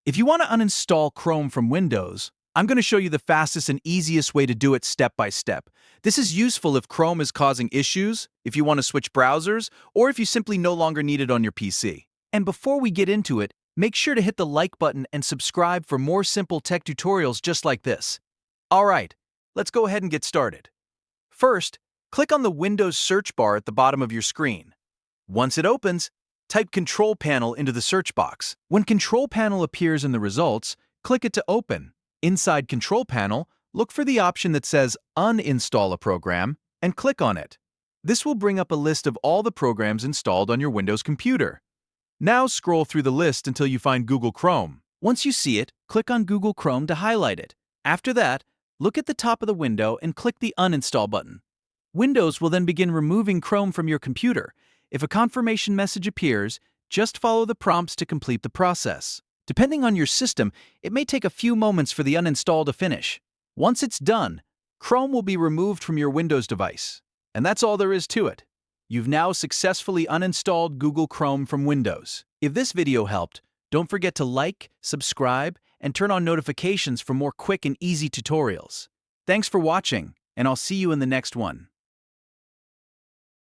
If you want to uninstall Chrome from Windows, I'm going to show you the fastest and easiest way to do it step by step. This is useful if Chrome is causing issues, if you want to switch browsers, or if you simply no longer need it on your PC. And before we get into it, make sure to hit the like button and subscribe for more simple tech tutorials just like this. Alright, let's go ahead and get started. First, click on the Windows search bar at the bottom of your screen. Once it opens, type Control Panel into the search box. When Control Panel appears in the results, click it to open. Inside Control Panel, look for the option that says Uninstall a program and click on it. This will bring up a list of all the programs installed on your Windows computer. Now scroll through the list until you find Google Chrome. Once you see it, click on Google Chrome to highlight it. After that, look at the top of the window and click the Uninstall button. Windows will then begin removing Chrome from your computer. If a confirmation message appears, just follow the prompts to complete the process. Depending on your system, it may take a few moments for the uninstall to finish. Once it's done, Chrome will be removed from your Windows device. And that's all there is to it. You've now successfully uninstalled Google Chrome from Windows. If this video helped, don't forget to like, subscribe, and turn on notifications for more quick and easy tutorials. Thanks for watching, and I'll see you in the next one.